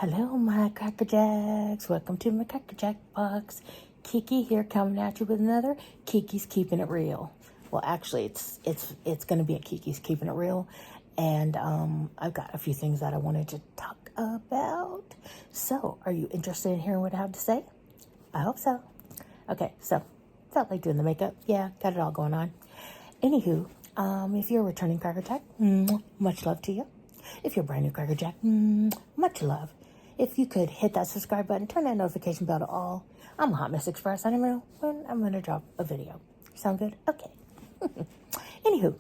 Hello, my crackerjacks. Welcome to my crackerjackbox. Kiki here, coming at you with another Kiki's Keeping It Real. Well, actually, it's going to be a Kiki's Keeping It Real, and I've got a few things that I wanted to talk about. So, are you interested in hearing what I have to say? I hope so. Okay, so felt like doing the makeup. Yeah, got it all going on. Anywho, if you're a returning crackerjack, much love to you. If you're a brand new crackerjack, much love. If you could hit that subscribe button, turn that notification bell to all. I'm a Hot Mess Express. I don't know when I'm going to drop a video. Sound good? Okay. Anywho,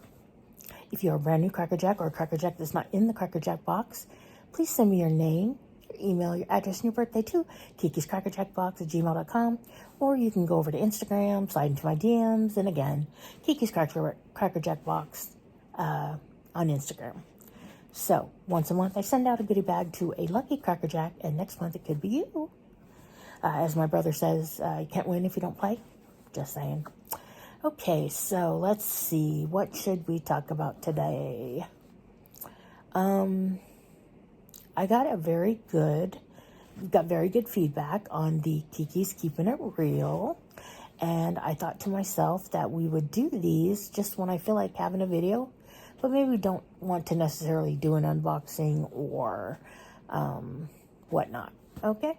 if you're a brand new crackerjack or a crackerjack that's not in the crackerjack box, please send me your name, your email, your address, and your birthday to kikiscrackerjackbox@gmail.com, or you can go over to Instagram, slide into my DMs, and again, kikiscrackerjackbox on Instagram. So, once a month, I send out a goodie bag to a lucky crackerjack, and next month it could be you. As my brother says, you can't win if you don't play. Just saying. Okay, so let's see. What should we talk about today? I got very good feedback on the Kiki's Keeping It Real, and I thought to myself that we would do these just when I feel like having a video, but maybe we don't want to necessarily do an unboxing or whatnot. Okay?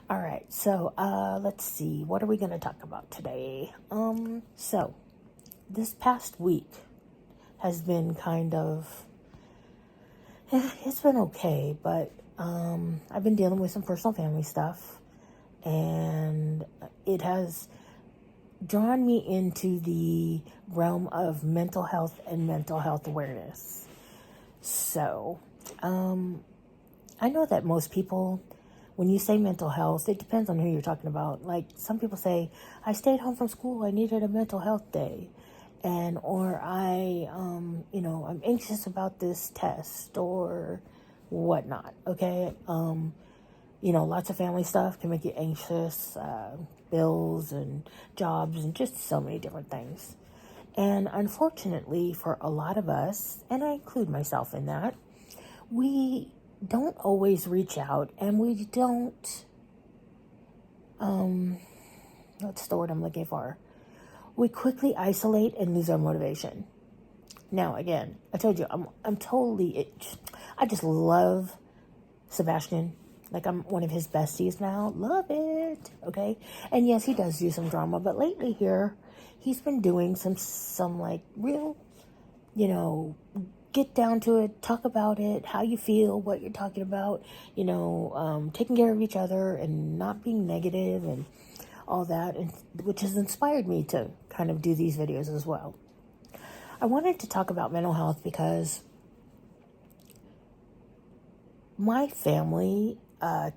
All right, so let's see. What are we going to talk about today? So this past week has been kind of, it's been okay, but I've been dealing with some personal family stuff, and it has drawn me into the realm of mental health and mental health awareness. So, I know that most people, when you say mental health, it depends on who you're talking about. Like, some people say, I stayed home from school, I needed a mental health day. Or I'm anxious about this test or whatnot. Okay. Lots of family stuff can make you anxious, bills and jobs and just so many different things. And unfortunately for a lot of us, and I include myself in that, we don't always reach out, and we don't, what's the word I'm looking for? We quickly isolate and lose our motivation. Now, again, I told you, I just love Sebastian. Like, I'm one of his besties now. Love it. Okay. And yes, he does do some drama, but lately here, he's been doing some like real, get down to it, talk about it, how you feel, what you're talking about, taking care of each other and not being negative and all that, and which has inspired me to kind of do these videos as well. I wanted to talk about mental health because my family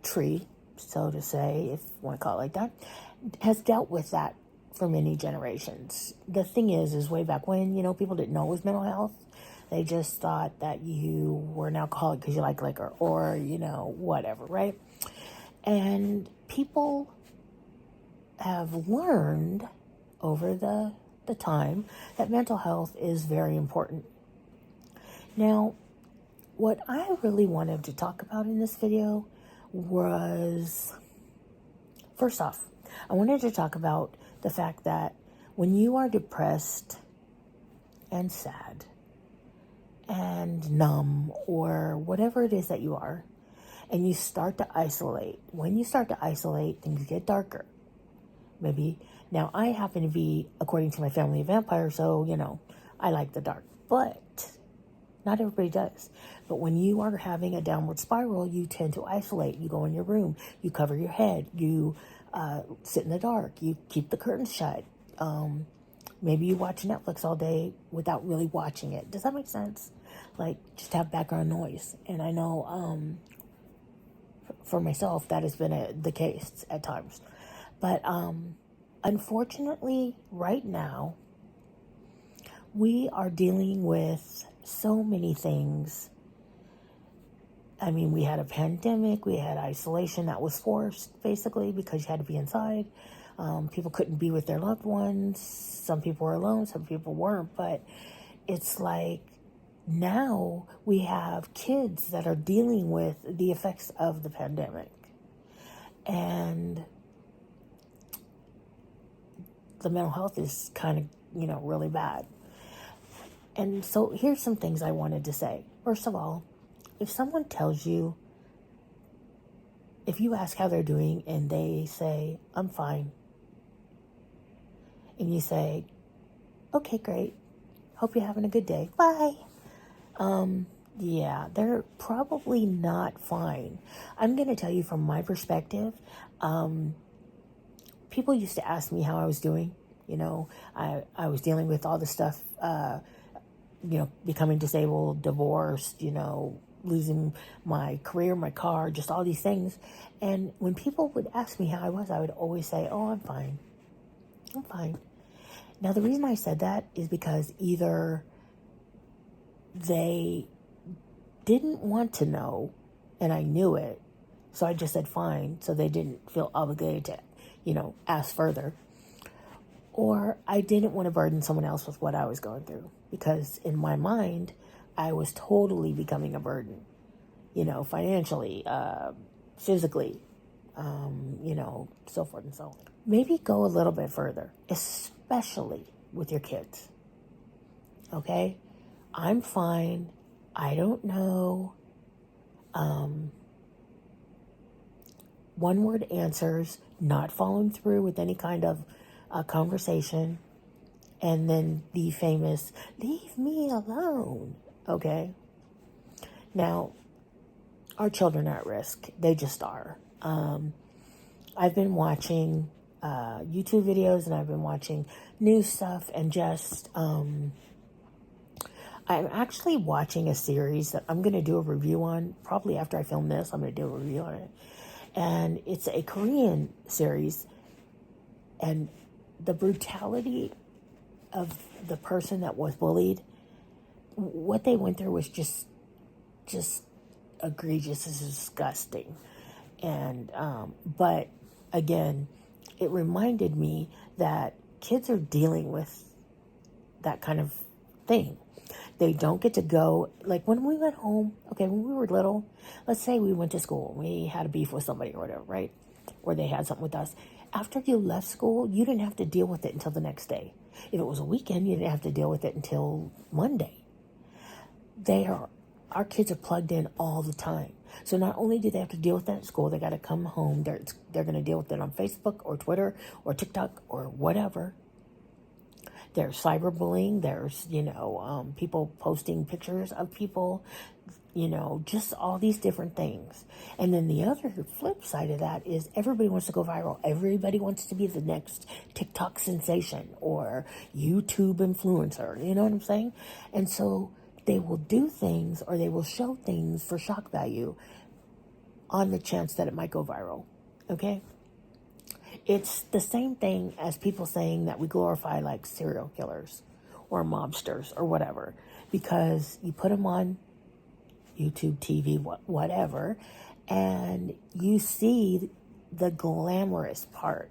tree, so to say, if you want to call it like that, has dealt with that for many generations. The thing is way back when, people didn't know it was mental health. They just thought that you were an alcoholic because you like liquor or, whatever, right? And people have learned over the time that mental health is very important. Now, what I really wanted to talk about in this video was, first off, I wanted to talk about the fact that when you are depressed and sad and numb or whatever it is that you are, and you start to isolate, when you start to isolate, things get darker. Maybe, now I happen to be, according to my family, a vampire, so, I like the dark, but not everybody does. But when you are having a downward spiral, you tend to isolate. You go in your room, you cover your head, you sit in the dark, you keep the curtains shut. Maybe you watch Netflix all day without really watching it. Does that make sense? Like, just have background noise. And I know for myself, that has been the case at times. But unfortunately, right now, we are dealing with so many things. I mean, we had a pandemic, we had isolation that was forced, basically, because you had to be inside. People couldn't be with their loved ones. Some people were alone, some people weren't. But it's like now we have kids that are dealing with the effects of the pandemic. And the mental health is kind of, really bad. And so here's some things I wanted to say. First of all, if someone tells you, if you ask how they're doing and they say, I'm fine, and you say, okay, great, hope you're having a good day, bye. Yeah, they're probably not fine. I'm going to tell you from my perspective, people used to ask me how I was doing. I was dealing with all the stuff, becoming disabled, divorced, losing my career, my car, just all these things. And when people would ask me how I was, I would always say, oh, I'm fine. I'm fine. Now, the reason I said that is because either they didn't want to know, and I knew it, so I just said fine, so they didn't feel obligated to, ask further. Or I didn't want to burden someone else with what I was going through, because in my mind, I was totally becoming a burden, financially, physically, so forth and so on. Maybe go a little bit further, especially with your kids. Okay? I'm fine. I don't know. One-word answers, not following through with any kind of conversation, and then the famous, leave me alone. Okay? Now, our children are at risk. They just are. I've been watching YouTube videos, and I've been watching news stuff, and just... I'm actually watching a series that I'm going to do a review on. Probably after I film this, I'm going to do a review on it. And it's a Korean series. And the brutality of the person that was bullied, what they went through was just egregious. It's disgusting. And, but again, it reminded me that kids are dealing with that kind of thing. They don't get to go, like when we went home, okay, when we were little, let's say we went to school, we had a beef with somebody or whatever, right? Or they had something with us. After you left school, you didn't have to deal with it until the next day. If it was a weekend, you didn't have to deal with it until Monday. Our kids are plugged in all the time. So not only do they have to deal with that at school, they got to come home, they're going to deal with it on Facebook or Twitter or TikTok or whatever. There's cyberbullying. There's, people posting pictures of people, just all these different things. And then the other flip side of that is everybody wants to go viral. Everybody wants to be the next TikTok sensation or YouTube influencer. You know what I'm saying? And so they will do things, or they will show things for shock value on the chance that it might go viral. Okay? It's the same thing as people saying that we glorify like serial killers or mobsters or whatever, because you put them on YouTube, TV, whatever, and you see the glamorous part,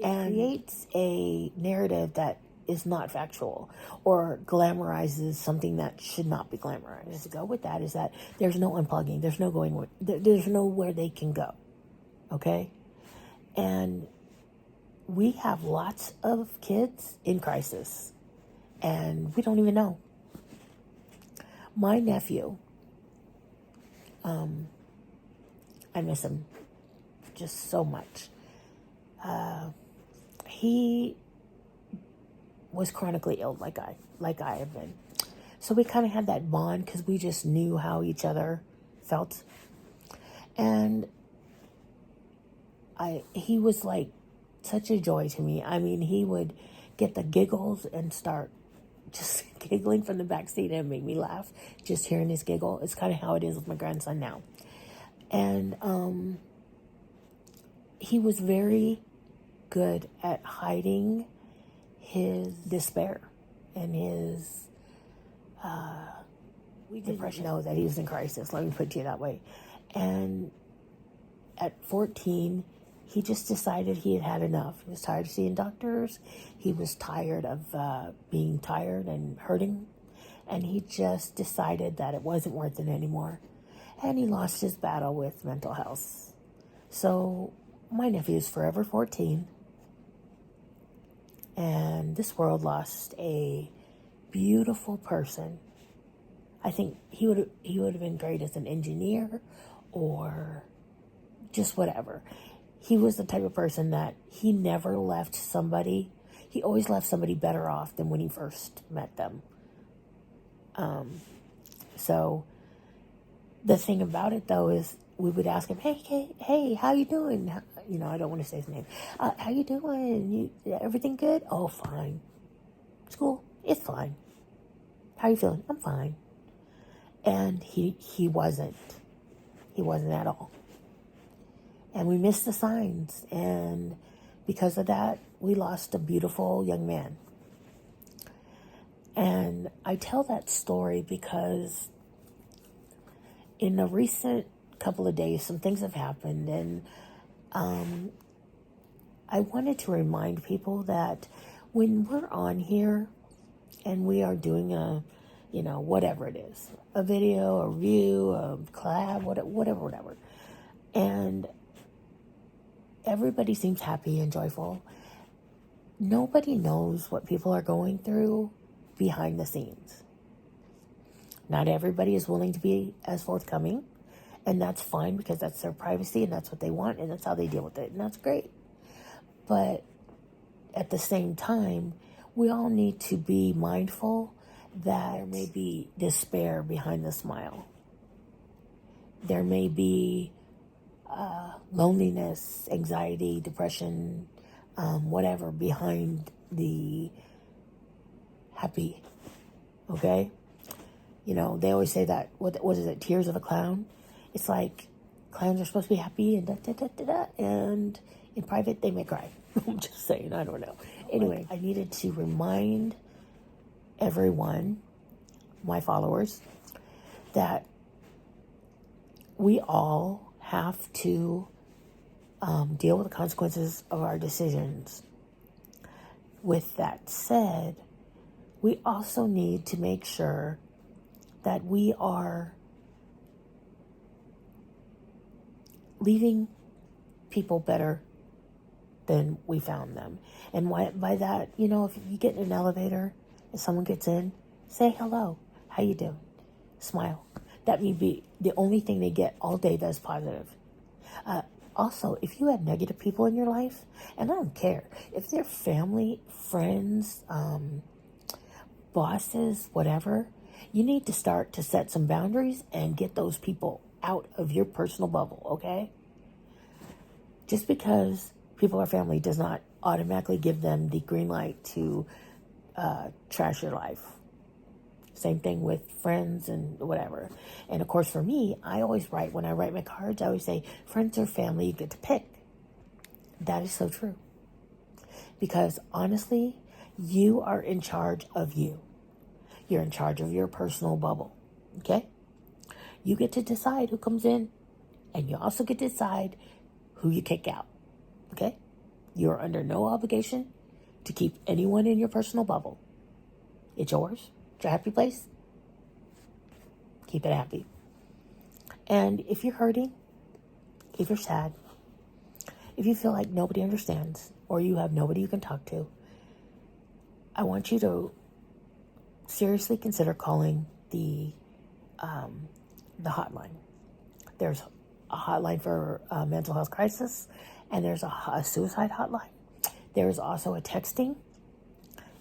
and creates a narrative that is not factual or glamorizes something that should not be glamorized. To go with that is that there's no unplugging, there's no going, there's nowhere they can go. Okay? And we have lots of kids in crisis, and we don't even know. My nephew, I miss him just so much. He was chronically ill, like I have been. So we kind of had that bond because we just knew how each other felt. And he was like such a joy to me. I mean, he would get the giggles and start just giggling from the back seat, and it made me laugh just hearing his giggle. It's kind of how it is with my grandson now. And he was very good at hiding his despair and his depression. Know that he was in crisis, let me put it to you that way. And at 14, he just decided he had had enough. He was tired of seeing doctors. He was tired of being tired and hurting. and he just decided that it wasn't worth it anymore, and he lost his battle with mental health. So my nephew is forever 14, and this world lost a beautiful person. I think he would have been great as an engineer or just whatever. He was the type of person that he never left somebody. He always left somebody better off than when he first met them. So the thing about it, though, is we would ask him, hey, how you doing? You know, I don't want to say his name. How you doing? Everything good? Oh, fine. School? It's fine. How you feeling? I'm fine. And he wasn't. He wasn't at all. And we missed the signs. And because of that, we lost a beautiful young man. And I tell that story because in the recent couple of days, some things have happened. And I wanted to remind people that when we're on here and we are doing whatever it is, a video, a review, a collab, whatever. And everybody seems happy and joyful. Nobody knows what people are going through behind the scenes. Not everybody is willing to be as forthcoming, and that's fine because that's their privacy and that's what they want and that's how they deal with it, and that's great. But at the same time, we all need to be mindful that there may be despair behind the smile. There may be loneliness, anxiety, depression, whatever behind the happy, okay? You know, they always say that, what is it, tears of a clown? It's like clowns are supposed to be happy and da-da-da-da-da, and in private they may cry. I'm just saying, I don't know. Anyway, I needed to remind everyone, my followers, that we all have to deal with the consequences of our decisions. With that said, we also need to make sure that we are leaving people better than we found them. And by that, you know, if you get in an elevator and someone gets in, say hello. How you doing? Smile. That may be the only thing they get all day that's positive. Also, if you have negative people in your life, and I don't care, if they're family, friends, bosses, whatever, you need to start to set some boundaries and get those people out of your personal bubble, okay? Just because people are family does not automatically give them the green light to trash your life. Same thing with friends and whatever. And of course, for me, I always write, when I write my cards, I always say, friends or family, you get to pick. That is so true. Because honestly, you are in charge of you. You're in charge of your personal bubble. Okay? You get to decide who comes in, and you also get to decide who you kick out. Okay? You are under no obligation to keep anyone in your personal bubble. It's yours. It's your happy place. Keep it happy. And if you're hurting, if you're sad, if you feel like nobody understands or you have nobody you can talk to, I want you to seriously consider calling the hotline. There's a hotline for mental health crisis, and there's a suicide hotline. There's also a texting,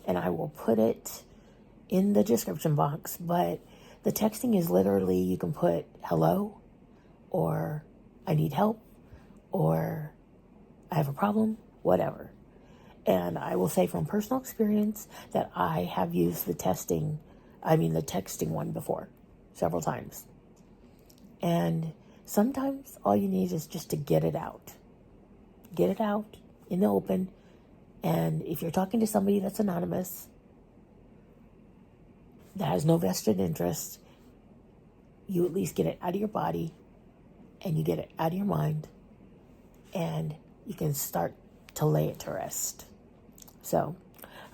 and I will put it in the description box, but the texting is literally, you can put hello, or I need help, or I have a problem, whatever. And I will say from personal experience that I have used the texting one before, several times. And sometimes all you need is just to get it out. Get it out in the open. And if you're talking to somebody that's anonymous, that has no vested interest, you at least get it out of your body and you get it out of your mind, and you can start to lay it to rest. So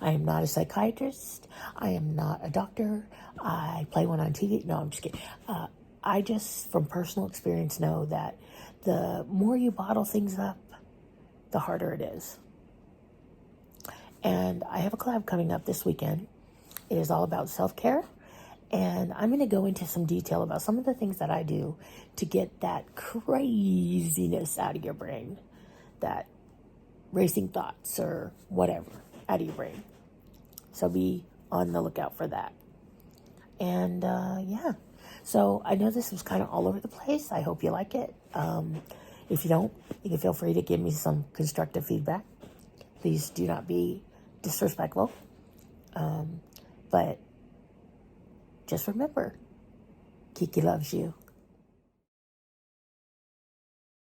I am not a psychiatrist. I am not a doctor. I play one on TV. No, I'm just kidding. I just, from personal experience, know that the more you bottle things up, the harder it is. And I have a collab coming up this weekend. It is all about self-care. And I'm going to go into some detail about some of the things that I do to get that craziness out of your brain. That racing thoughts or whatever out of your brain. So be on the lookout for that. And yeah. So I know this was kind of all over the place. I hope you like it. If you don't, you can feel free to give me some constructive feedback. Please do not be disrespectful. But just remember, Kiki loves you.